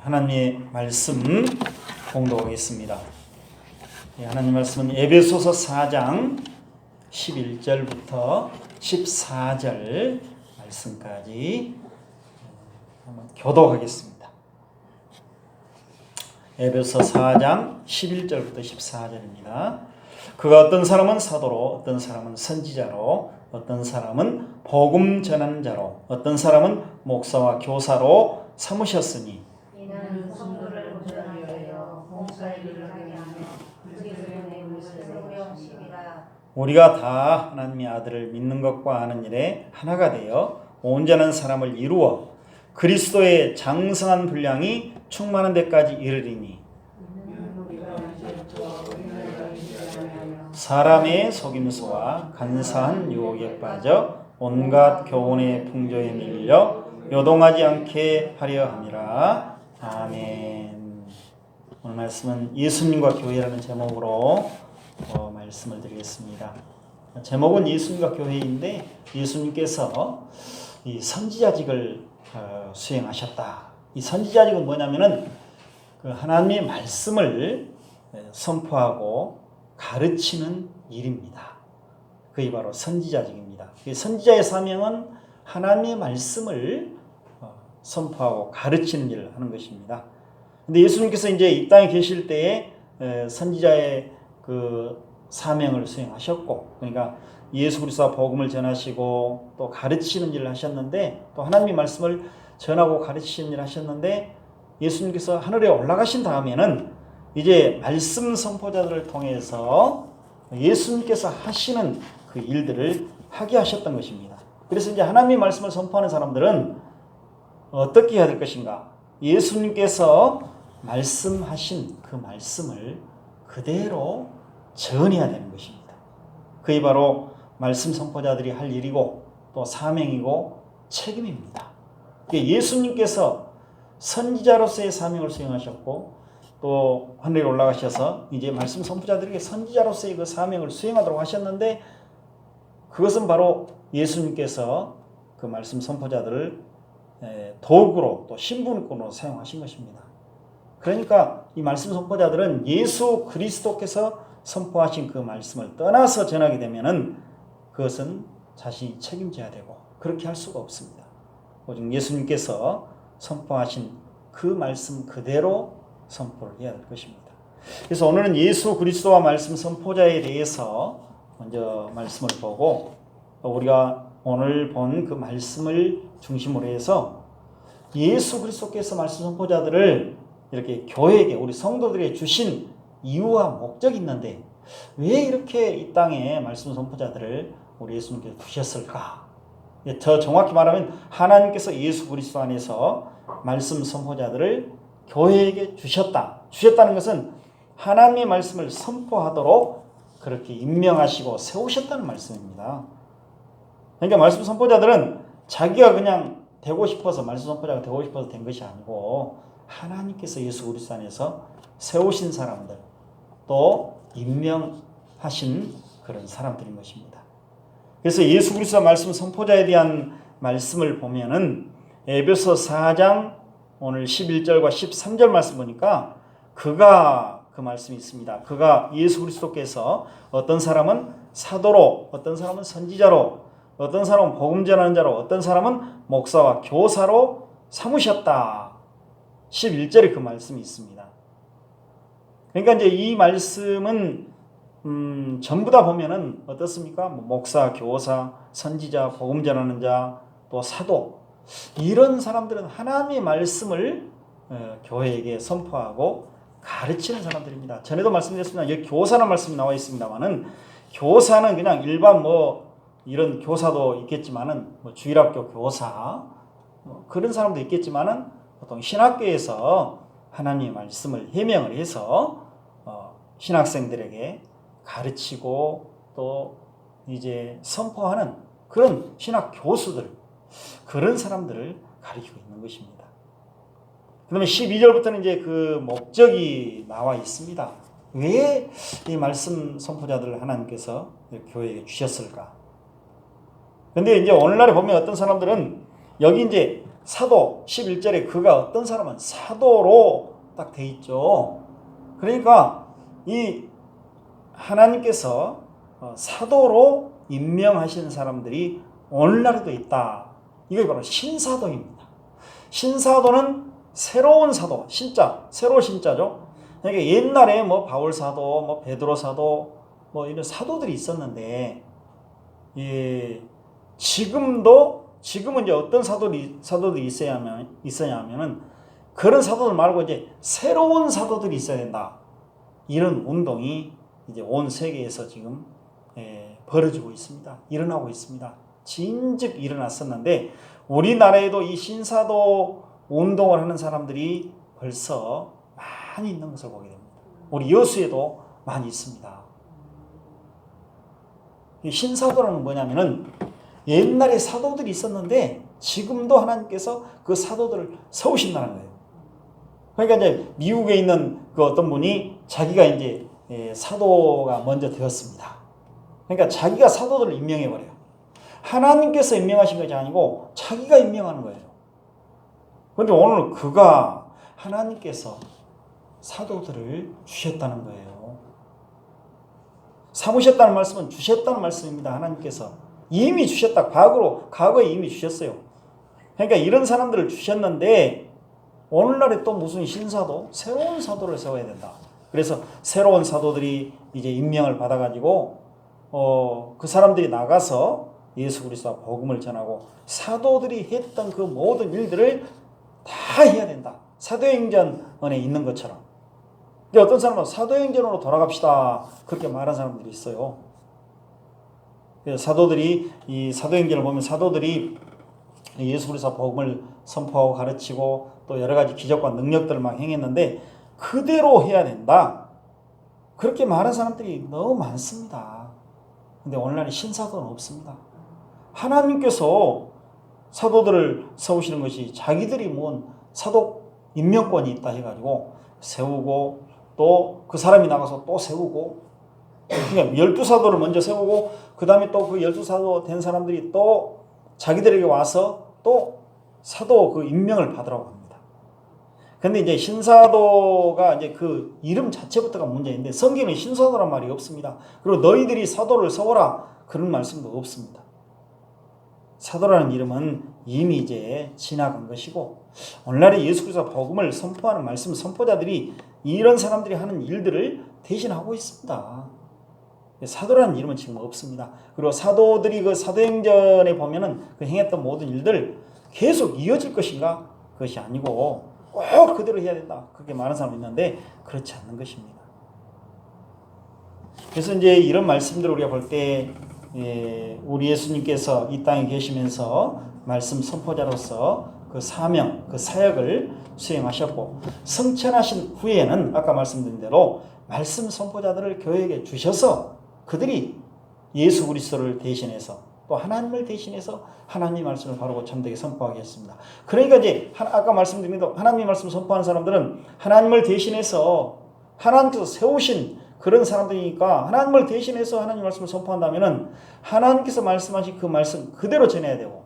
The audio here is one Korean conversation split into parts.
하나님의 말씀 공독하겠습니다. 하나님 말씀은 에베소서 4장 11절부터 14절 말씀까지 한번 교독하겠습니다. 에베소 4장 11절부터 14절입니다. 그가 어떤 사람은 사도로, 어떤 사람은 선지자로, 어떤 사람은 복음 전하는 자로, 어떤 사람은 목사와 교사로 삼으셨으니 이는 성도를 구원하여 봉사의 일을 하게 하며 그리스도의 것을 세우심이라. 우리가 다 하나님의 아들을 믿는 것과 아는 일에 하나가 되어 온전한 사람을 이루어 그리스도의 장성한 분량이 충만한 데까지 이르리니 사람의 속임수와 간사한 유혹에 빠져 온갖 교훈의 풍조에 밀려 요동하지 않게 하려 함이라. 아멘. 오늘 말씀은 예수님과 교회라는 제목으로 말씀을 드리겠습니다. 제목은 예수님과 교회인데 예수님께서 이 선지자직을 수행하셨다. 이 선지자직은 뭐냐면은 그 하나님의 말씀을 선포하고 가르치는 일입니다. 그게 바로 선지자직입니다. 선지자의 사명은 하나님의 말씀을 선포하고 가르치는 일을 하는 것입니다. 근데 예수님께서 이제 이 땅에 계실 때에 선지자의 그 사명을 수행하셨고, 그러니까 예수 그리스도와 복음을 전하시고 또 가르치는 일을 하셨는데, 또 하나님의 말씀을 전하고 가르치는 일을 하셨는데, 예수님께서 하늘에 올라가신 다음에는 이제 말씀 선포자들을 통해서 예수님께서 하시는 그 일들을 하게 하셨던 것입니다. 그래서 이제 하나님의 말씀을 선포하는 사람들은 어떻게 해야 될 것인가? 예수님께서 말씀하신 그 말씀을 그대로 전해야 되는 것입니다. 그게 바로 말씀 선포자들이 할 일이고 또 사명이고 책임입니다. 예수님께서 선지자로서의 사명을 수행하셨고 또 하늘에 올라가셔서 이제 말씀 선포자들에게 선지자로서의 그 사명을 수행하도록 하셨는데, 그것은 바로 예수님께서 그 말씀 선포자들을 도구로 또 신분권으로 사용하신 것입니다. 그러니까 이 말씀 선포자들은 예수 그리스도께서 선포하신 그 말씀을 떠나서 전하게 되면은 그것은 자신이 책임져야 되고 그렇게 할 수가 없습니다. 오직 예수님께서 선포하신 그 말씀 그대로 선포를 해야 될 것입니다. 그래서 오늘은 예수 그리스도와 말씀 선포자에 대해서 먼저 말씀을 보고, 또 우리가 오늘 본 그 말씀을 중심으로 해서 예수 그리스도께서 말씀 선포자들을 이렇게 교회에게, 우리 성도들에게 주신 이유와 목적이 있는데 왜 이렇게 이 땅에 말씀 선포자들을 우리 예수님께서 두셨을까? 더 정확히 말하면 하나님께서 예수 그리스도 안에서 말씀 선포자들을 교회에게 주셨다는 것은 하나님의 말씀을 선포하도록 그렇게 임명하시고 세우셨다는 말씀입니다. 그러니까 말씀 선포자들은 자기가 그냥 되고 싶어서 말씀 선포자가 되고 싶어서 된 것이 아니고 하나님께서 예수 그리스도 안에서 세우신 사람들, 또 임명하신 그런 사람들인 것입니다. 그래서 예수 그리스도 말씀 선포자에 대한 말씀을 보면은 에베소 4장 오늘 11절과 13절 말씀 보니까 그가, 그 말씀이 있습니다. 그가 예수 그리스도께서 어떤 사람은 사도로, 어떤 사람은 선지자로, 어떤 사람은 복음 전하는 자로, 어떤 사람은 목사와 교사로 삼으셨다. 11절에 그 말씀이 있습니다. 그러니까 이제 이 말씀은 전부 다 보면은 어떻습니까? 목사, 교사, 선지자, 복음 전하는 자, 또 사도, 이런 사람들은 하나님의 말씀을 교회에게 선포하고 가르치는 사람들입니다. 전에도 말씀드렸습니다. 여기 교사라는 말씀이 나와 있습니다만은, 교사는 그냥 일반 이런 교사도 있겠지만은 주일학교 교사 그런 사람도 있겠지만은 보통 신학교에서 하나님의 말씀을 해명을 해서 신학생들에게 가르치고 또 이제 선포하는 그런 신학 교수들, 그런 사람들을 가리키고 있는 것입니다. 그다음에 12절부터는 이제 그 목적이 나와 있습니다. 왜 이 말씀 선포자들을 하나님께서 교회에 주셨을까? 근데 이제 오늘날에 보면 어떤 사람들은 여기 이제 사도 11절에 그가 어떤 사람은 사도로 딱 돼 있죠. 그러니까 이 하나님께서 사도로 임명하시는 사람들이 오늘날에도 있다. 이게 바로 신사도입니다. 신사도는 새로운 사도, 신자, 새로 신자죠. 그러니까 옛날에 뭐 바울 사도, 뭐 베드로 사도, 뭐 이런 사도들이 있었는데, 예, 지금은 이제 어떤 사도들이 있어야하면은 그런 사도들 말고 이제 새로운 사도들이 있어야 된다. 이런 운동이 이제 온 세계에서 지금 벌어지고 있습니다. 일어나고 있습니다. 진즉 일어났었는데 우리나라에도 이 신사도 운동을 하는 사람들이 벌써 많이 있는 것을 보게 됩니다. 우리 여수에도 많이 있습니다. 이 신사도라는 뭐냐면은 옛날에 사도들이 있었는데 지금도 하나님께서 그 사도들을 세우신다는 거예요. 그러니까 이제 미국에 있는 그 어떤 분이 자기가 이제 사도가 먼저 되었습니다. 그러니까 자기가 사도들을 임명해 버려요. 하나님께서 임명하신 것이 아니고 자기가 임명하는 거예요. 그런데 오늘 그가 하나님께서 사도들을 주셨다는 거예요. 삼으셨다는 말씀은 주셨다는 말씀입니다. 하나님께서 이미 주셨다. 과거에 이미 주셨어요. 그러니까 이런 사람들을 주셨는데 오늘날에 또 무슨 신사도, 새로운 사도를 세워야 된다. 그래서 새로운 사도들이 이제 임명을 받아가지고 그 사람들이 나가서 예수 그리스도와 복음을 전하고 사도들이 했던 그 모든 일들을 다 해야 된다. 사도행전에 있는 것처럼. 근데 어떤 사람은 사도행전으로 돌아갑시다. 그렇게 말하는 사람들이 있어요. 그래서 사도들이 이 사도행전을 보면 사도들이 예수 그리스도 복음을 선포하고 가르치고 또 여러 가지 기적과 능력들을 막 행했는데 그대로 해야 된다. 그렇게 말하는 사람들이 너무 많습니다. 근데 오늘날에 신사도는 없습니다. 하나님께서 사도들을 세우시는 것이 자기들이 뭔 사도 임명권이 있다 해가지고 세우고 또 그 사람이 나가서 또 세우고 그러니까 12사도를 먼저 세우고 그 다음에 또 그 12사도 된 사람들이 또 자기들에게 와서 또 사도 그 임명을 받으라고 합니다. 근데 이제 신사도가 이제 그 이름 자체부터가 문제인데 성경에 신사도란 말이 없습니다. 그리고 너희들이 사도를 세워라 그런 말씀도 없습니다. 사도라는 이름은 이미 이제 지나간 것이고 오늘날에 예수 그리스도 복음을 선포하는 말씀 선포자들이 이런 사람들이 하는 일들을 대신하고 있습니다. 사도라는 이름은 지금 없습니다. 그리고 사도들이 그 사도행전에 보면은 그 행했던 모든 일들 계속 이어질 것인가? 그것이 아니고 꼭 그대로 해야 된다. 그렇게 말하는 사람이 있는데 그렇지 않는 것입니다. 그래서 이제 이런 말씀들을 우리가 볼 때 우리 예수님께서 이 땅에 계시면서 말씀 선포자로서 그 사명, 그 사역을 수행하셨고 성천하신 후에는 아까 말씀드린 대로 말씀 선포자들을 교회에 주셔서 그들이 예수 그리스도를 대신해서 또 하나님을 대신해서 하나님의 말씀을 바르고 참되게 선포하게 했습니다. 그러니까 이제 아까 말씀드린 대로 하나님의 말씀 선포하는 사람들은 하나님을 대신해서 하나님께서 세우신 그런 사람들이니까 하나님을 대신해서 하나님의 말씀을 선포한다면은 하나님께서 말씀하신 그 말씀 그대로 전해야 되고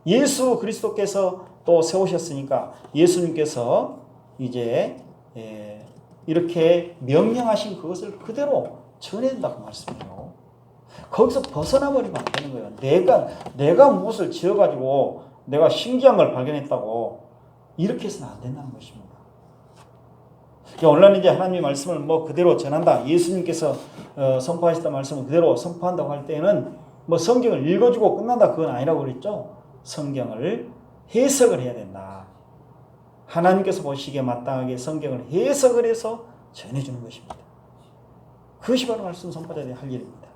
예수 그리스도께서 또 세우셨으니까 예수님께서 이제 이렇게 명령하신 그것을 그대로 전해야 된다고 말씀해요. 거기서 벗어나 버리면 안 되는 거예요. 내가 무엇을 지어가지고 내가 신기한 걸 발견했다고 이렇게 해서는 안 된다는 것입니다. 오늘날 이제 하나님의 말씀을 뭐 그대로 전한다. 예수님께서 선포하셨던 말씀을 그대로 선포한다고 할 때는 뭐 성경을 읽어주고 끝난다. 그건 아니라고 그랬죠. 성경을 해석을 해야 된다. 하나님께서 보시기에 마땅하게 성경을 해석을 해서 전해주는 것입니다. 그것이 바로 말씀 선포자들이 할 일입니다.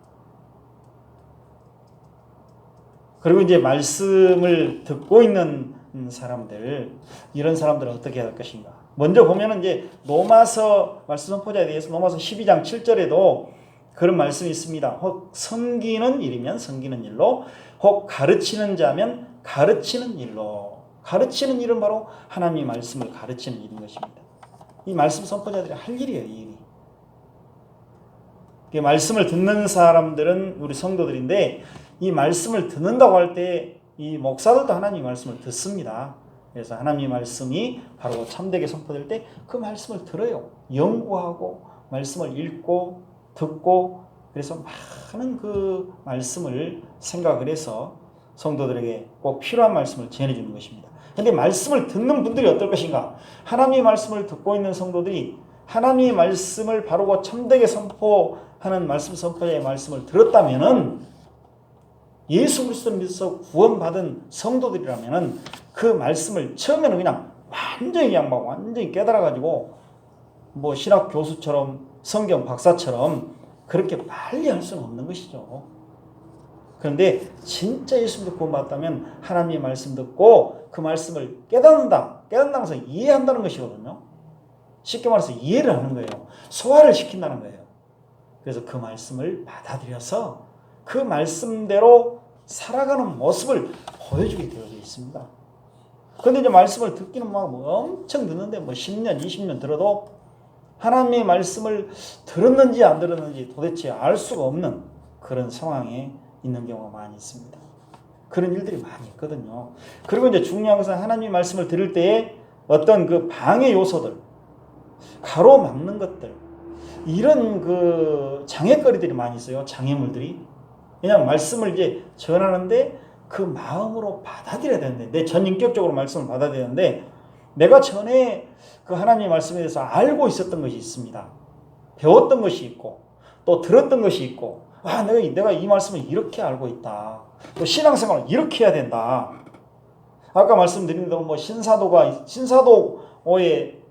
그리고 이제 말씀을 듣고 있는 사람들, 이런 사람들은 어떻게 해야 할 것인가? 먼저 보면은 이제 로마서 말씀 선포자에 대해서 로마서 12장 7절에도 그런 말씀이 있습니다. 혹 섬기는 일이면 섬기는 일로, 혹 가르치는 자면 가르치는 일로. 가르치는 일은 바로 하나님의 말씀을 가르치는 일인 것입니다. 이 말씀 선포자들이 할 일이에요, 이 일이. 말씀을 듣는 사람들은 우리 성도들인데 이 말씀을 듣는다고 할 때 이 목사들도 하나님의 말씀을 듣습니다. 그래서 하나님의 말씀이 바로 참되게 선포될 때 그 말씀을 들어요. 연구하고 말씀을 읽고 듣고 그래서 많은 그 말씀을 생각을 해서 성도들에게 꼭 필요한 말씀을 전해주는 것입니다. 그런데 말씀을 듣는 분들이 어떨 것인가? 하나님의 말씀을 듣고 있는 성도들이 하나님의 말씀을 바르고 참되게 선포하는 말씀 선포자의 말씀을 들었다면은 예수 그리스도를 믿어서 구원받은 성도들이라면은 그 말씀을 처음에는 그냥 완전히 양보하고 완전히 깨달아가지고 뭐 신학 교수처럼 성경 박사처럼 그렇게 빨리 할 수는 없는 것이죠. 그런데 진짜 예수 믿고 구원받았다면 하나님의 말씀 듣고 그 말씀을 깨닫는다면서 이해한다는 것이거든요. 쉽게 말해서 이해를 하는 거예요. 소화를 시킨다는 거예요. 그래서 그 말씀을 받아들여서 그 말씀대로 살아가는 모습을 보여주게 되어져 있습니다. 그런데 이제 말씀을 듣기는 막 엄청 듣는데 10년, 20년 들어도 하나님의 말씀을 들었는지 안 들었는지 도대체 알 수가 없는 그런 상황에 있는 경우가 많이 있습니다. 그런 일들이 많이 있거든요. 그리고 이제 중요한 것은 하나님의 말씀을 들을 때에 어떤 그 방해 요소들, 가로막는 것들, 이런 그 장애거리들이 많이 있어요. 장애물들이. 그냥 말씀을 이제 전하는데 그 마음으로 받아들여야 되는데, 내 전인격적으로 말씀을 받아들여야 되는데, 내가 전에 그 하나님의 말씀에 대해서 알고 있었던 것이 있습니다. 배웠던 것이 있고, 또 들었던 것이 있고, 내가 이 말씀을 이렇게 알고 있다. 또 신앙생활을 이렇게 해야 된다. 아까 말씀드린 대로 신사도의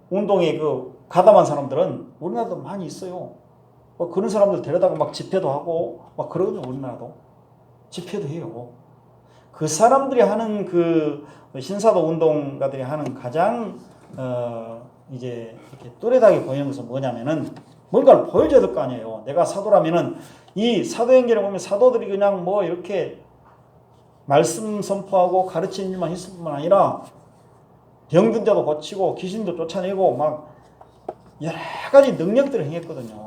운동에 그 가담한 사람들은 우리나라도 많이 있어요. 그런 사람들 데려다가 막 집회도 하고 막 그러거든요. 우리나라도 집회도 해요. 그 사람들이 하는 그 신사도 운동가들이 하는 가장 이제 이렇게 뚜렷하게 보이는 것은 뭐냐면은 뭔가를 보여줘야 될 거 아니에요. 내가 사도라면은 이 사도행전에 보면 사도들이 그냥 이렇게 말씀 선포하고 가르치는 일만 했을 뿐만 아니라 병든 자도 고치고 귀신도 쫓아내고 막 여러 가지 능력들을 행했거든요.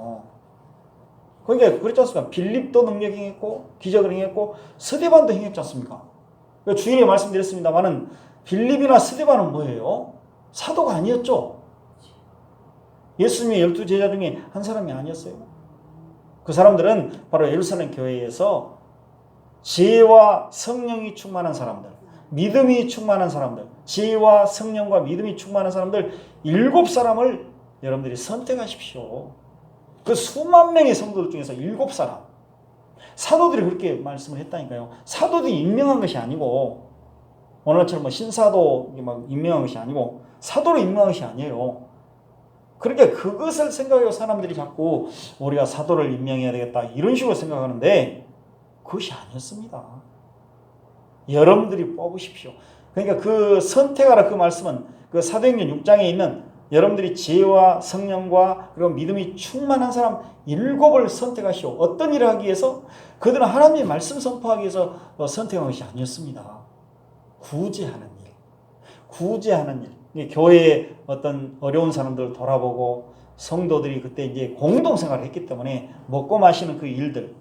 그러니까 그렇지 않습니까? 빌립도 능력 행했고 기적을 행했고 스데반도 행했지 않습니까? 주일에 말씀드렸습니다만은 빌립이나 스데반은 뭐예요? 사도가 아니었죠. 예수님의 12제자 중에 한 사람이 아니었어요. 그 사람들은 바로 예루살렘 교회에서 지혜와 성령이 충만한 사람들, 믿음이 충만한 사람들, 지혜와 성령과 믿음이 충만한 사람들 7사람을 여러분들이 선택하십시오. 그 수만 명의 성도들 중에서 7사람. 사도들이 그렇게 말씀을 했다니까요. 사도들이 임명한 것이 아니고, 오늘처럼 신사도 막 임명한 것이 아니고, 사도로 임명한 것이 아니에요. 그러니까 그것을 생각하고 사람들이 자꾸 우리가 사도를 임명해야 되겠다 이런 식으로 생각하는데 그것이 아니었습니다. 여러분들이 뽑으십시오. 그러니까 그 선택하라 그 말씀은 그 사도행전 6장에 있는 여러분들이 지혜와 성령과 그리고 믿음이 충만한 사람 7을 선택하시오. 어떤 일을 하기 위해서? 그들은 하나님의 말씀 선포하기 위해서 선택한 것이 아니었습니다. 구제하는 일. 구제하는 일. 교회에 어떤 어려운 사람들을 돌아보고 성도들이 그때 이제 공동생활을 했기 때문에 먹고 마시는 그 일들.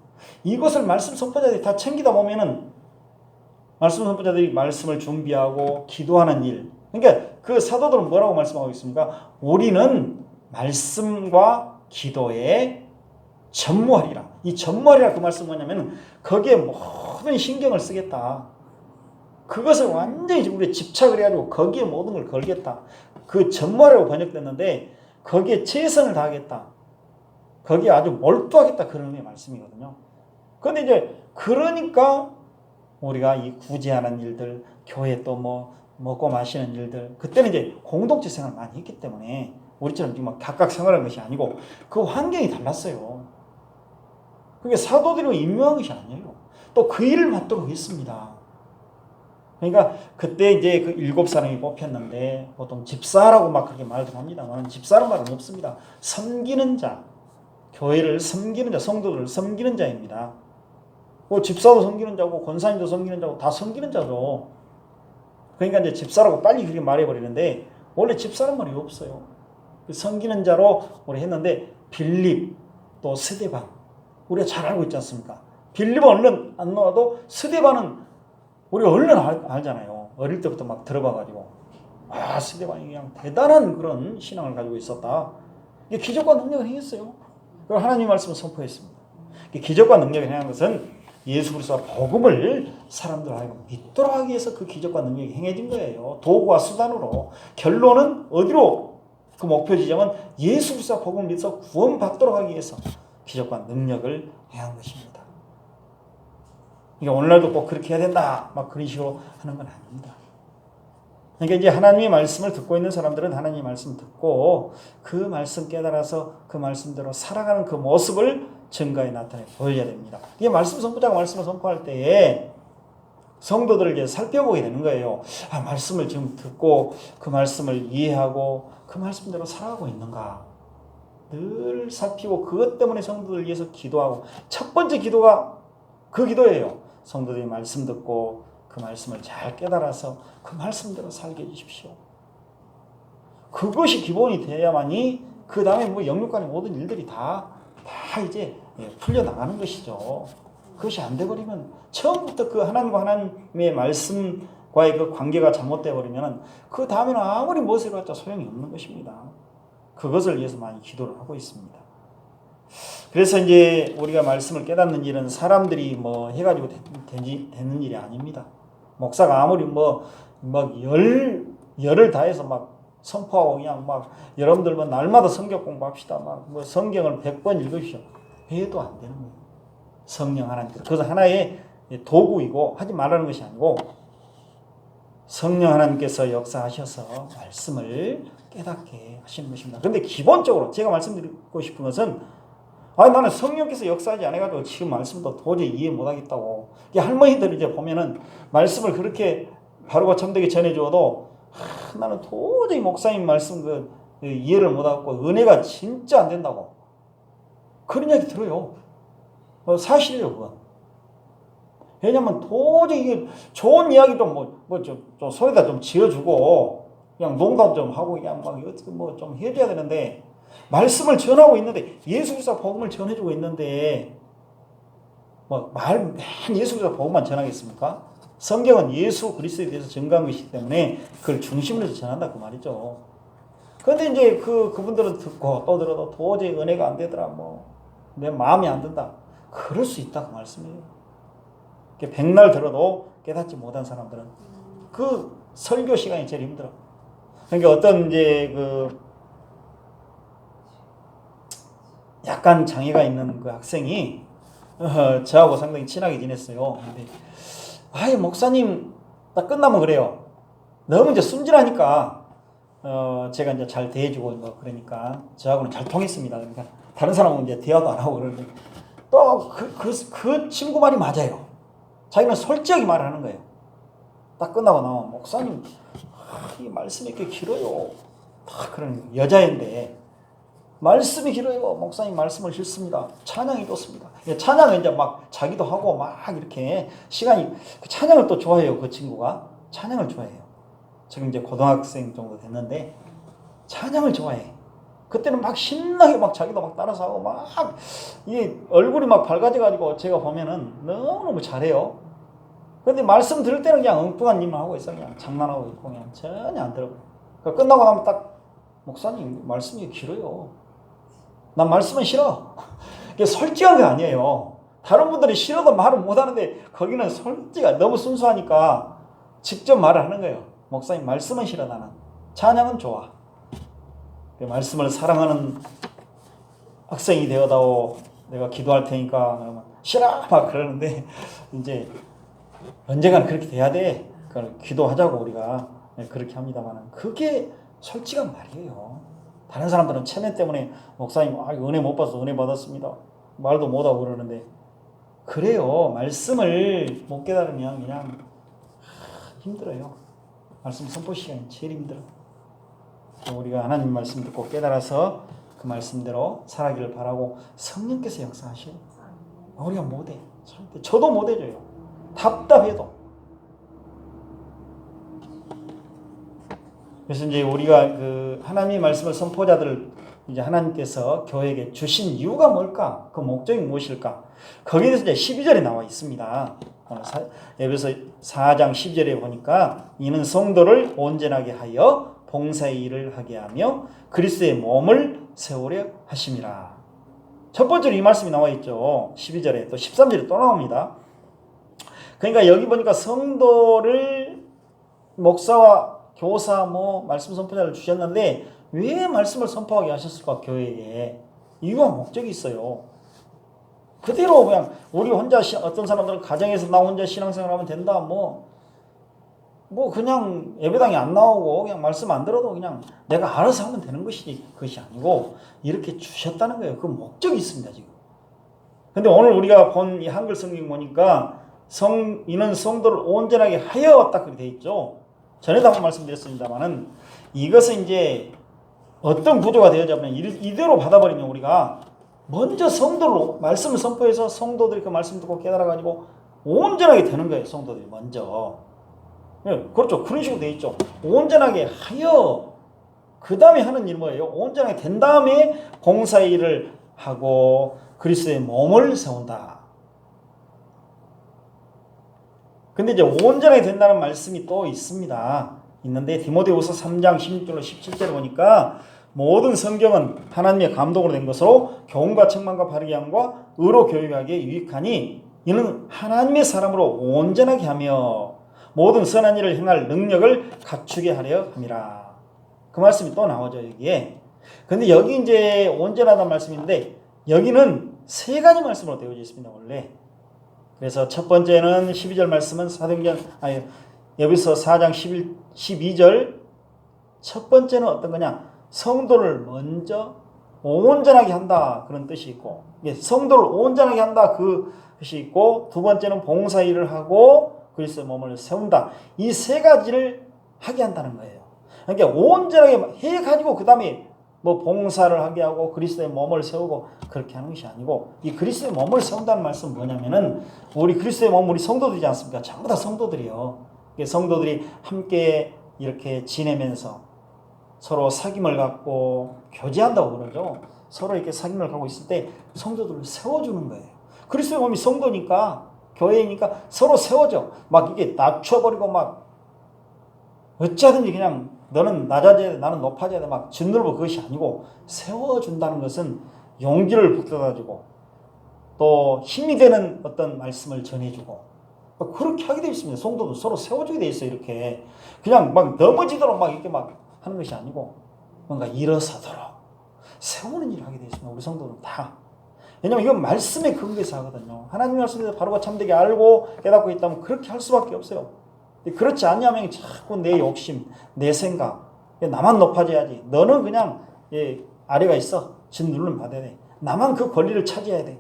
이것을 말씀 선포자들이 다 챙기다 보면은 말씀 선포자들이 말씀을 준비하고 기도하는 일. 그러니까 그 사도들은 뭐라고 말씀하고 있습니까? 우리는 말씀과 기도에 전무하리라. 이 전무하리라 그 말씀 뭐냐면 거기에 모든 신경을 쓰겠다. 그것을 완전히 우리가 집착을 해가지고 거기에 모든 걸 걸겠다. 그 전무하라고 번역됐는데 거기에 최선을 다하겠다. 거기에 아주 몰두하겠다. 그런 의미의 말씀이거든요. 그런데 이제 그러니까 우리가 이 구제하는 일들, 교회 또 먹고 마시는 일들, 그때는 이제 공동체 생활을 많이 했기 때문에 우리처럼 지금 각각 생활하는 것이 아니고 그 환경이 달랐어요. 그게 사도들이 임명한 것이 아니에요. 또 그 일을 맡도록 했습니다. 그러니까 그때 이제 그 7사람이 뽑혔는데 보통 집사라고 막 그렇게 말도 합니다만 집사라는 말은 없습니다. 섬기는 자, 교회를 섬기는 자, 성도들을 섬기는 자입니다. 집사도 섬기는 자고 권사님도 섬기는 자고 다 섬기는 자죠. 그러니까 이제 집사라고 빨리 그렇게 말해버리는데 원래 집사란 말이 없어요. 섬기는 자로 우리 했는데 빌립 또 스데반 우리가 잘 알고 있지 않습니까? 빌립은 얼른 안 나와도 스데반은 우리가 얼른 알잖아요. 어릴 때부터 막 들어봐가지고 스데반이 그냥 대단한 그런 신앙을 가지고 있었다. 이게 기적과 능력을 행했어요. 그걸 하나님 말씀을 선포했습니다. 기적과 능력을 행한 것은 예수 그리스도와 복음을 사람들 하여금 믿도록 하기 위해서 그 기적과 능력이 행해진 거예요. 도구와 수단으로. 결론은 어디로? 그 목표 지점은 예수 그리스도와 복음을 믿어서 구원받도록 하기 위해서 기적과 능력을 행한 것입니다. 그러니까 오늘날도 꼭 그렇게 해야 된다. 막 그런 식으로 하는 건 아닙니다. 그러니까 이제 하나님의 말씀을 듣고 있는 사람들은 하나님의 말씀 듣고 그 말씀 깨달아서 그 말씀대로 살아가는 그 모습을 증거에 나타내 보여야 됩니다. 이게 말씀 선포자가 말씀을 선포할 때에 성도들을 이제 살펴보게 되는 거예요. 말씀을 지금 듣고 그 말씀을 이해하고 그 말씀대로 살아가고 있는가. 늘 살피고 그것 때문에 성도들을 위해서 기도하고 첫 번째 기도가 그 기도예요. 성도들이 말씀 듣고 그 말씀을 잘 깨달아서 그 말씀대로 살게 해주십시오. 그것이 기본이 돼야만이 그 다음에 뭐 영육간의 모든 일들이 다 이제 풀려나가는 것이죠. 그것이 안 돼버리면 처음부터 그 하나님과 하나님의 말씀과의 그 관계가 잘못돼 버리면 그 다음에는 아무리 무엇을 해봤자 소용이 없는 것입니다. 그것을 위해서 많이 기도를 하고 있습니다. 그래서 이제 우리가 말씀을 깨닫는 일은 사람들이 뭐 해가지고 되는 일이 아닙니다. 목사가 아무리 열을 다해서 막 선포하고 그냥 막 여러분들 뭐 날마다 성경 공부합시다. 막 뭐 성경을 100번 읽으십시오. 해도 안 되는 거예요. 성령 하나님께서. 그것은 하나의 도구이고 하지 말라는 것이 아니고 성령 하나님께서 역사하셔서 말씀을 깨닫게 하시는 것입니다. 그런데 기본적으로 제가 말씀드리고 싶은 것은 나는 성령께서 역사하지 않아가지고 지금 말씀도 도저히 이해 못하겠다고. 할머니들 이제 보면은 말씀을 그렇게 바르고 참되게 전해줘도 나는 도저히 목사님 말씀 그 이해를 못하고 은혜가 진짜 안 된다고. 그런 이야기 들어요. 사실이에요, 그건. 왜냐면 도저히 이게 좋은 이야기도 좀 소리다 좀 지어주고 그냥 농담 좀 하고 그냥 막 어떻게 좀 해줘야 되는데 말씀을 전하고 있는데 예수 그리스도 복음을 전해주고 있는데 맨 예수 그리스도 복음만 전하겠습니까? 성경은 예수 그리스도에 대해서 증거한 것이기 때문에 그걸 중심으로 해서 전한다 그 말이죠. 그런데 이제 그분들은 듣고 또 들어도 도저히 은혜가 안 되더라 내 마음에 안 든다. 그럴 수 있다 그 말씀이에요. 백날 들어도 깨닫지 못한 사람들은 그 설교 시간이 제일 힘들어. 그러니까 어떤 이제 약간 장애가 있는 그 학생이 저하고 상당히 친하게 지냈어요. 근데 목사님 딱 끝나면 그래요. 너무 이제 순진하니까 제가 이제 잘 대해주고 그러니까 저하고는 잘 통했습니다. 그러니까 다른 사람은 이제 대화도 안 하고 그러는데 또 그 친구 말이 맞아요. 자기는 솔직하게 말을 하는 거예요. 딱 끝나고 나면 목사님 이 말씀이 이렇게 길어요. 다 그런 여자인데 말씀이 길어요. 목사님 말씀을 싫습니다. 찬양이 좋습니다. 찬양은 이제 막 자기도 하고 막 이렇게 시간이 찬양을 또 좋아해요. 그 친구가 찬양을 좋아해요. 지금 이제 고등학생 정도 됐는데 찬양을 좋아해. 그때는 막 신나게 막 자기도 막 따라서 하고 막 이 얼굴이 막 밝아져가지고 제가 보면은 너무너무 잘해요. 근데 말씀 들을 때는 그냥 엉뚱한 일만 하고 있어. 그냥 장난하고 있고 그냥 전혀 안 들어요. 그러니까 끝나고 나면 딱 목사님 말씀이 길어요. 난 말씀은 싫어. 이게 솔직한 게 아니에요. 다른 분들이 싫어도 말을 못하는데 거기는 솔직한 너무 순수하니까 직접 말을 하는 거예요. 목사님 말씀은 싫어 나는. 찬양은 좋아. 말씀을 사랑하는 학생이 되어다오. 내가 기도할 테니까 싫어 막 그러는데 이제 언젠가는 그렇게 돼야 돼. 그걸 기도하자고 우리가 그렇게 합니다만 그게 솔직한 말이에요. 다른 사람들은 체면 때문에 목사님 은혜 못 받아서 은혜 받았습니다. 말도 못하고 그러는데 그래요. 말씀을 못 깨달으면 그냥 힘들어요. 말씀 선포 시간이 제일 힘들어. 우리가 하나님 말씀 듣고 깨달아서 그 말씀대로 살아기를 바라고 성령께서 역사하셔요. 우리가 못해. 저도 못해줘요. 답답해도. 그래서 이제 우리가 그 하나님의 말씀을 선포자들을 이제 하나님께서 교회에게 주신 이유가 뭘까? 그 목적이 무엇일까? 거기에 대해서 이제 12절에 나와 있습니다. 에베소 4장 10절에 보니까 이는 성도를 온전하게 하여 봉사의 일을 하게 하며 그리스도의 몸을 세우려 하심이라. 첫 번째로 이 말씀이 나와 있죠. 12절에 또 13절에 또 나옵니다. 그러니까 여기 보니까 성도를 목사와 교사 말씀 선포자를 주셨는데 왜 말씀을 선포하게 하셨을까? 교회에 이유와 목적이 있어요. 그대로 그냥 우리 혼자 어떤 사람들은 가정에서 나 혼자 신앙생활하면 된다 그냥 예배당에 안 나오고 그냥 말씀 안 들어도 그냥 내가 알아서 하면 되는 것이 아니고 이렇게 주셨다는 거예요. 그 목적이 있습니다 지금. 근데 오늘 우리가 본 이 한글 성경 보니까 이는 성도를 온전하게 하여 딱 그렇게 돼 있죠. 전에도 한번 말씀드렸습니다만은 이것은 이제 어떤 구조가 되어지면 이대로 받아버리면 우리가 먼저 성도로 말씀을 선포해서 성도들이 그 말씀 듣고 깨달아가지고 온전하게 되는 거예요. 성도들이 먼저. 네, 그렇죠. 그런 식으로 돼 있죠. 온전하게 하여 그 다음에 하는 일 뭐예요? 온전하게 된 다음에 봉사의 일을 하고 그리스도의 몸을 세운다. 근데 이제 온전하게 된다는 말씀이 또 있는데 디모데후서 3장 16절로 17절을 보니까 모든 성경은 하나님의 감동으로 된 것으로 교훈과 책망과 바르게 함과 의로 교육하기에 유익하니 이는 하나님의 사람으로 온전하게 하며 모든 선한 일을 행할 능력을 갖추게 하려 함이라. 그 말씀이 또 나오죠 여기에. 근데 여기 이제 온전하다는 말씀인데 여기는 세 가지 말씀으로 되어져 있습니다 원래. 그래서 첫 번째는 12절 말씀은 에베소 4장 12절 첫 번째는 어떤 거냐? 성도를 먼저 온전하게 한다 그런 뜻이 있고 성도를 온전하게 한다 그 뜻이 있고 두 번째는 봉사 일을 하고 그리스도의 몸을 세운다. 이 세 가지를 하게 한다는 거예요. 그러니까 온전하게 해가지고 그 다음에 봉사를 하게 하고 그리스도의 몸을 세우고 그렇게 하는 것이 아니고 이 그리스도의 몸을 세운다는 말씀은 뭐냐면은 우리 그리스도의 몸 우리 성도들이지 않습니까? 전부 다 성도들이요. 성도들이 함께 이렇게 지내면서 서로 사귐을 갖고 교제한다고 그러죠. 서로 이렇게 사귐을 갖고 있을 때 성도들을 세워주는 거예요. 그리스도의 몸이 성도니까 교회니까 서로 세워져. 이게 낮춰버리고 어찌하든지 그냥 너는 낮아져야 돼 나는 높아져야 돼 짓눌고 그것이 아니고 세워준다는 것은 용기를 북돋아주고 또 힘이 되는 어떤 말씀을 전해주고 그렇게 하게 되어 있습니다. 성도도 서로 세워주게 되어 있어요. 이렇게 그냥 넘어지도록 이렇게 하는 것이 아니고 뭔가 일어서도록 세우는 일을 하게 되어 있습니다. 우리 성도는 다. 왜냐면 이건 말씀에 근거해서 하거든요. 하나님의 말씀에서 바로가 참되게 알고 깨닫고 있다면 그렇게 할 수밖에 없어요. 그렇지 않냐면 자꾸 내 욕심, 내 생각, 나만 높아져야지. 너는 그냥 아래가 있어. 짓누르면 받아야 돼. 나만 그 권리를 차지해야 돼.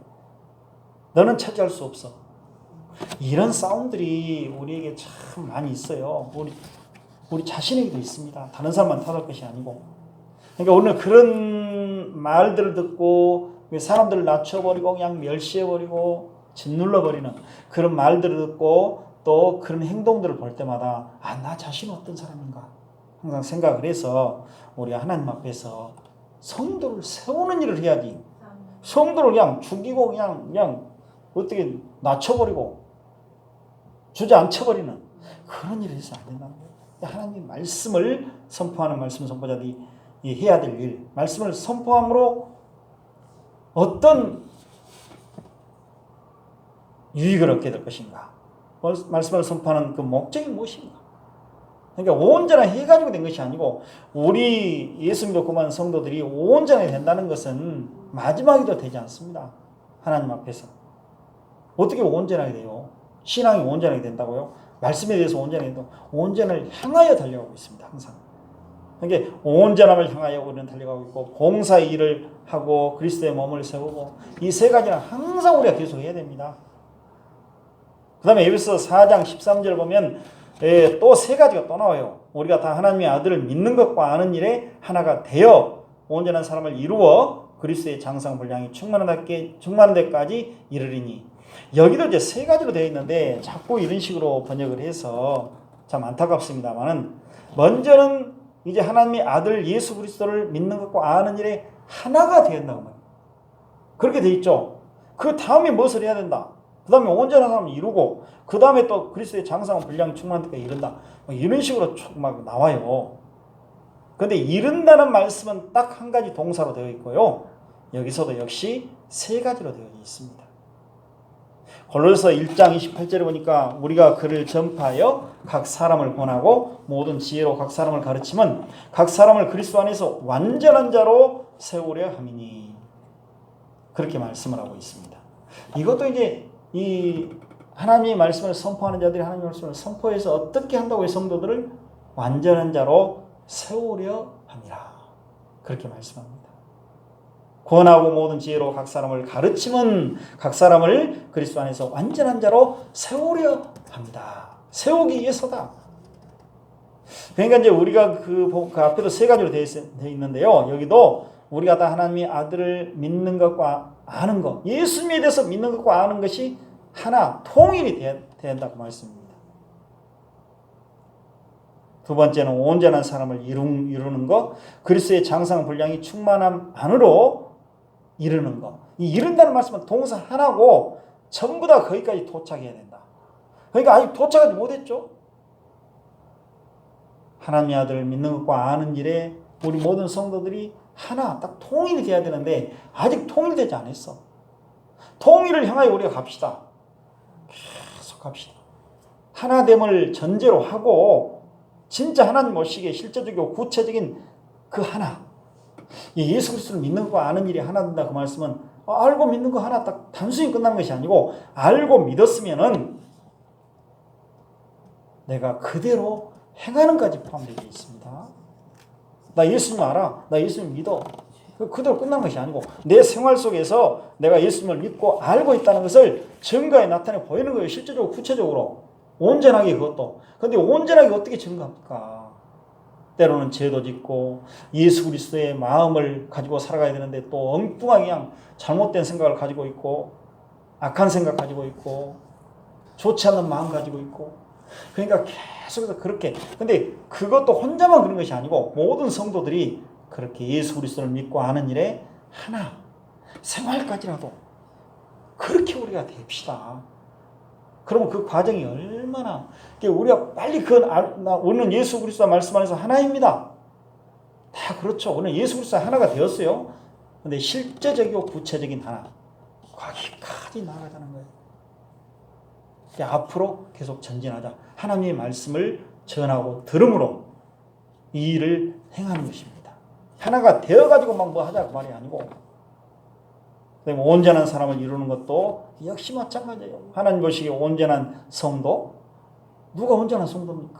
너는 차지할 수 없어. 이런 싸움들이 우리에게 참 많이 있어요. 우리 자신에게도 있습니다. 다른 사람만 탓할 것이 아니고. 그러니까 오늘 그런 말들을 듣고 사람들을 낮춰버리고 그냥 멸시해버리고 짓눌러버리는 그런 말들을 듣고 또 그런 행동들을 볼 때마다 나 자신은 어떤 사람인가 항상 생각을 해서 우리가 하나님 앞에서 성도를 세우는 일을 해야지. 성도를 그냥 죽이고 그냥 어떻게 낮춰버리고 주저앉혀버리는 그런 일을 해서 안 된다는 거예요. 하나님의 말씀을 선포하는 말씀 선포자들이 해야 될 일, 말씀을 선포함으로 어떤 유익을 얻게 될 것인가, 말씀을 선포하는 그 목적이 무엇인가. 그러니까 온전하게 해가지고 된 것이 아니고 우리 예수 믿고만 성도들이 온전하게 된다는 것은 마지막에도 되지 않습니다. 하나님 앞에서 어떻게 온전하게 돼요? 신앙이 온전하게 된다고요? 말씀에 대해서 온전하게 된다고 온전을 향하여 달려가고 있습니다. 항상. 그러니까 온전함을 향하여 우리는 달려가고 있고 봉사의 일을 하고 그리스도의 몸을 세우고 이 세 가지는 항상 우리가 계속 해야 됩니다. 그 다음에 에베소 4장 13절 보면 또 세 가지가 또 나와요. 우리가 다 하나님의 아들을 믿는 것과 아는 일에 하나가 되어 온전한 사람을 이루어 그리스도의 장성 분량이 충만한 데까지 이르리니. 여기도 이제 세 가지로 되어 있는데 자꾸 이런 식으로 번역을 해서 참 안타깝습니다만은 먼저는 이제 하나님의 아들 예수 그리스도를 믿는 것과 아는 일에 하나가 되었다고 말합니다. 그렇게 되어 있죠. 그 다음에 무엇을 해야 된다? 그 다음에 온전한 사람을 이루고 그 다음에 또 그리스도의 장성한 분량 충만한 데까지 이른다. 이런 식으로 막 나와요. 근데 이른다는 말씀은 딱 한 가지 동사로 되어 있고요. 여기서도 역시 세 가지로 되어 있습니다. 골로새서 1장 28절에 보니까 우리가 그를 전파하여 각 사람을 권하고 모든 지혜로 각 사람을 가르치면 각 사람을 그리스도 안에서 완전한 자로 세우려 함이니 그렇게 말씀을 하고 있습니다. 이것도 이제 이 하나님의 말씀을 선포하는 자들이 하나님의 말씀을 선포해서 어떻게 한다고 이 성도들을 완전한 자로 세우려 함이라 그렇게 말씀합니다. 권하고 모든 지혜로 각 사람을 가르치면 각 사람을 그리스도 안에서 완전한 자로 세우려 합니다. 세우기 위해서다. 그러니까 이제 우리가 그 앞에도 세 가지로 되어 있는데요. 여기도 우리가 다 하나님의 아들을 믿는 것과 아는 것, 예수님에 대해서 믿는 것과 아는 것이 하나 통일이 돼야 된다고 말씀입니다. 두 번째는 온전한 사람을 이루는 것, 그리스도의 장성 분량이 충만함 안으로 이루는 것. 이 이룬다는 말씀은 동사 하나고 전부 다 거기까지 도착해야 된다. 그러니까 아직 도착하지 못했죠. 하나님의 아들을 믿는 것과 아는 일에 우리 모든 성도들이 하나 딱 통일이 돼야 되는데 아직 통일되지 않았어. 통일을 향하여 우리가 갑시다. 계속 갑시다. 하나됨을 전제로 하고 진짜 하나님 모시기에 실제적이고 구체적인 그 하나. 예수 그리스도를 믿는 것과 아는 일이 하나 된다 그 말씀은 알고 믿는 거 하나 딱 단순히 끝나는 것이 아니고 알고 믿었으면은 내가 그대로 행하는 까지 포함되어 있습니다. 나 예수님 알아. 나 예수님 믿어. 그대로 끝난 것이 아니고 내 생활 속에서 내가 예수님을 믿고 알고 있다는 것을 증거에 나타내 보이는 거예요. 실제적으로 구체적으로. 온전하게 그것도. 근데 온전하게 어떻게 증거합니까? 때로는 죄도 짓고 예수 그리스도의 마음을 가지고 살아가야 되는데 또 엉뚱하게 그냥 잘못된 생각을 가지고 있고 악한 생각 가지고 있고 좋지 않은 마음 가지고 있고 그러니까 계속해서 그렇게 근데 그것도 혼자만 그런 것이 아니고 모든 성도들이 그렇게 예수 그리스도를 믿고 아는 일에 하나 생활까지라도 그렇게 우리가 됩시다. 그러면 그 과정이 얼마나 우리가 빨리 우리는 예수 그리스도 말씀 안에서 하나입니다. 다 그렇죠. 우리는 예수 그리스도 하나가 되었어요. 근데 실제적이고 구체적인 하나 거기까지 나아가자는 거예요. 앞으로 계속 전진하자. 하나님의 말씀을 전하고 들음으로 이 일을 행하는 것입니다. 하나가 되어가지고 막 뭐 하자 그 말이 아니고 온전한 사람을 이루는 것도 역시 마찬가지예요. 하나님 보시기에 온전한 성도 누가 온전한 성도입니까?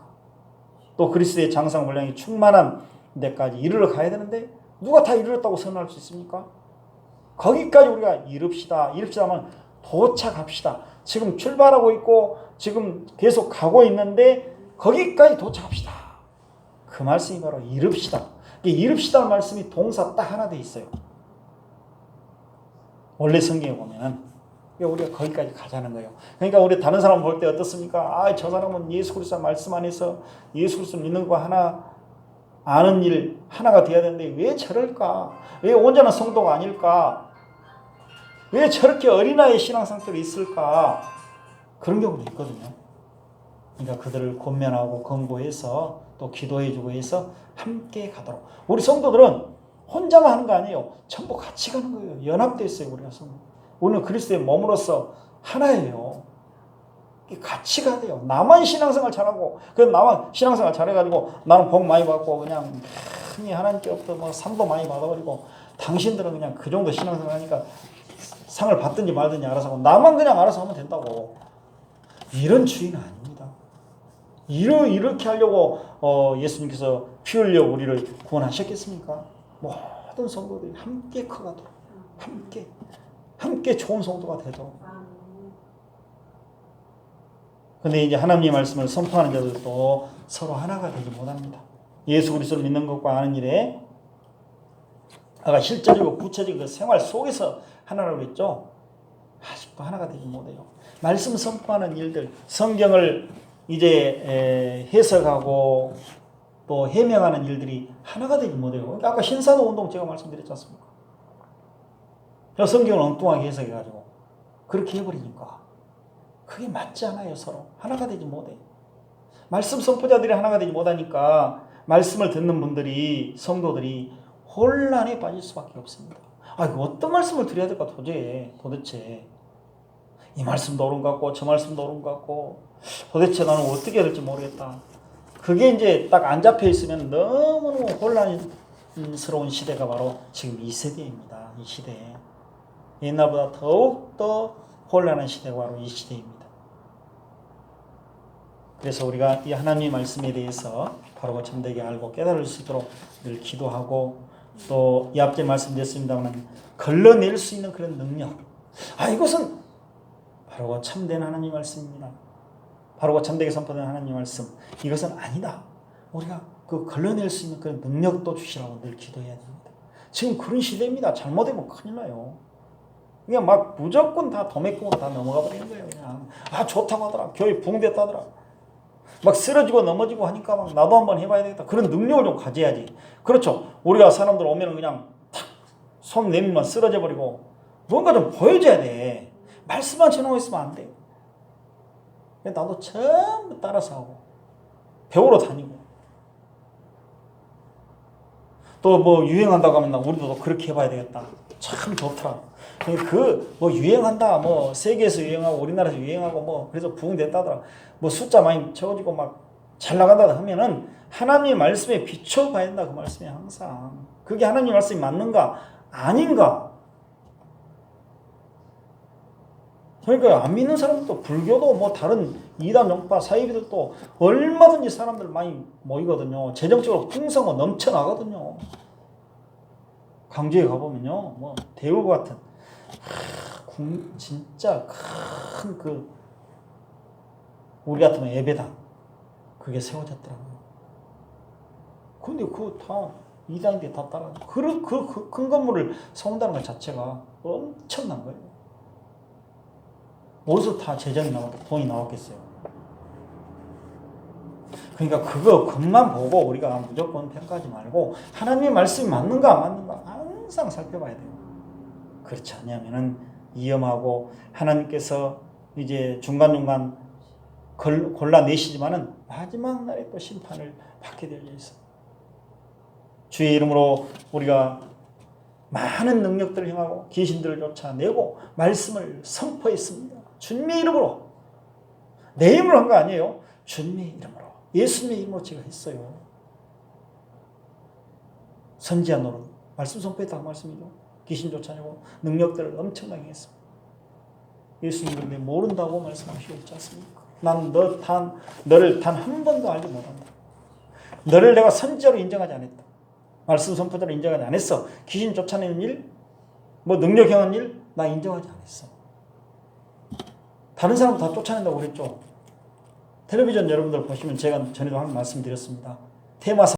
또 그리스도의 장성 분량이 충만한 데까지 이르러 가야 되는데 누가 다 이르렀다고 선언할 수 있습니까? 거기까지 우리가 이릅시다 하면 도착합시다. 지금 출발하고 있고 지금 계속 가고 있는데 거기까지 도착합시다. 그 말씀이 바로 이릅시다. 이릅시다는 말씀이 동사 딱 하나 돼 있어요. 원래 성경에 보면은 우리가 거기까지 가자는 거예요. 그러니까 우리 다른 사람 볼 때 어떻습니까? 저 사람은 예수 그리스도 말씀 안에서 예수 그리스도 믿는 거 하나 아는 일 하나가 돼야 되는데 왜 저럴까? 왜 온전한 성도가 아닐까? 왜 저렇게 어린아이의 신앙 상태로 있을까? 그런 경우도 있거든요. 그러니까 그들을 권면하고 권고해서 또 기도해주고 해서 함께 가도록. 우리 성도들은 혼자만 하는 거 아니에요. 전부 같이 가는 거예요. 연합되어 있어요. 우리가 성도. 우리는 그리스도의 몸으로서 하나예요. 같이 가야 돼요. 나만 신앙생활 잘하고, 나만 신앙생활 잘해가지고 나는 복 많이 받고 그냥 흔히 하나님께로부터 뭐 상도 많이 받아가지고 당신들은 그냥 그 정도 신앙생활 하니까 상을 받든지 말든지 알아서 하고 나만 그냥 알아서 하면 된다고. 이런 주의는 아닙니다. 이렇게 하려고 예수님께서 피 흘려 우리를 구원하셨겠습니까? 모든 성도들이 함께 커가도록 함께 좋은 성도가 되도록. 근데 이제 하나님의 말씀을 선포하는 자들도 서로 하나가 되지 못합니다. 예수 그리스도를 믿는 것과 아는 일에 아까 실제적이고 구체적인 그 생활 속에서 하나라고 했죠. 아직도 하나가 되지 못해요. 말씀 선포하는 일들, 성경을 이제 해석하고 또 해명하는 일들이 하나가 되지 못해요. 아까 신사도 운동 제가 말씀드렸지 않습니까? 성경을 엉뚱하게 해석해가지고 그렇게 해버리니까 그게 맞지 않아요. 서로 하나가 되지 못해. 말씀 선포자들이 하나가 되지 못하니까 말씀을 듣는 분들이, 성도들이 혼란에 빠질 수밖에 없습니다. 이거 어떤 말씀을 드려야 될까 도대체 이 말씀도 옳은 것 같고 저 말씀도 옳은 것 같고 도대체 나는 어떻게 해야 될지 모르겠다. 그게 이제 딱 안 잡혀 있으면 너무너무 혼란스러운 시대가 바로 지금 이 세대입니다. 이 시대. 옛날보다 더욱더 혼란한 시대가 바로 이 시대입니다. 그래서 우리가 이 하나님의 말씀에 대해서 바로 참되게 알고 깨달을 수 있도록 늘 기도하고, 또 이 앞에 말씀드렸습니다만 걸러낼 수 있는 그런 능력, 이것은 바로 참된 하나님의 말씀입니다. 바로 참되게 선포된 하나님의 말씀, 이것은 아니다. 우리가 그 걸러낼 수 있는 그런 능력도 주시라고 늘 기도해야 됩니다. 지금 그런 시대입니다. 잘못되면 큰일 나요. 그냥 막 무조건 다 도매금으로 다 넘어가 버리는 거예요. 그냥 좋다고 하더라. 교회 부흥됐다더라. 막 쓰러지고 넘어지고 하니까 막 나도 한번 해봐야 되겠다. 그런 능력을 좀 가져야지. 그렇죠. 우리가 사람들 오면 그냥 탁 손 내밀면 쓰러져 버리고 뭔가 좀 보여줘야 돼. 말씀만 전하고 있으면 안 돼. 나도 전부 따라서 하고 배우러 다니고, 또 뭐 유행한다고 하면 우리도 그렇게 해봐야 되겠다. 참 좋더라. 그 뭐 유행한다, 뭐 세계에서 유행하고 우리나라에서 유행하고 뭐 그래서 부흥됐다더라. 뭐 숫자 많이 적어지고 막 잘 나간다 하면은 하나님의 말씀에 비춰봐야 된다. 그 말씀에 항상 그게 하나님의 말씀이 맞는가 아닌가. 그러니까 안 믿는 사람들도, 불교도 뭐 다른 이단 영파 사이비들도 얼마든지 사람들 많이 모이거든요. 재정적으로 풍성하고 넘쳐나거든요. 광주에 가보면요, 뭐 대우과 같은 진짜 큰 우리 같으면 예배당 그게 세워졌더라고요. 근데 그거 다 이단인데 다 따라 그 큰 건물을 세운다는 것 자체가 엄청난 거예요. 어디서 다 재정이 나왔고 돈이 나왔겠어요. 그러니까 그것만 보고 우리가 무조건 평가하지 말고 하나님의 말씀이 맞는가 안 맞는가 항상 살펴봐야 돼요. 그렇지 않냐면은 위험하고, 하나님께서 이제 중간중간 골라내시지만은 마지막 날에 또 심판을 받게 될 일이 있어요. 주의 이름으로 우리가 많은 능력들을 행하고 귀신들을 쫓아내고 말씀을 선포했습니다. 주님의 이름으로. 내 힘으로 한 거 아니에요. 주님의 이름으로, 예수님의 이름으로 제가 했어요. 선지한 노릇, 말씀 선포했다는 말씀이죠. 귀신 쫓아내고 능력들을 엄청나게 했습니다. 예수님은 모른다고 말씀하시고 있지 않습니까? 난 너를 단 한 번도 알지 못한다. 너를 내가 선지자로 인정하지 않았다. 말씀 선포자로 인정하지 않았어. 귀신 쫓아내는 일, 뭐 능력 행한 일, 나 인정하지 않았어. 다른 사람 다 쫓아낸다고 그랬죠. 텔레비전 여러분들 보시면 제가 전에도 한 말씀 드렸습니다. 테마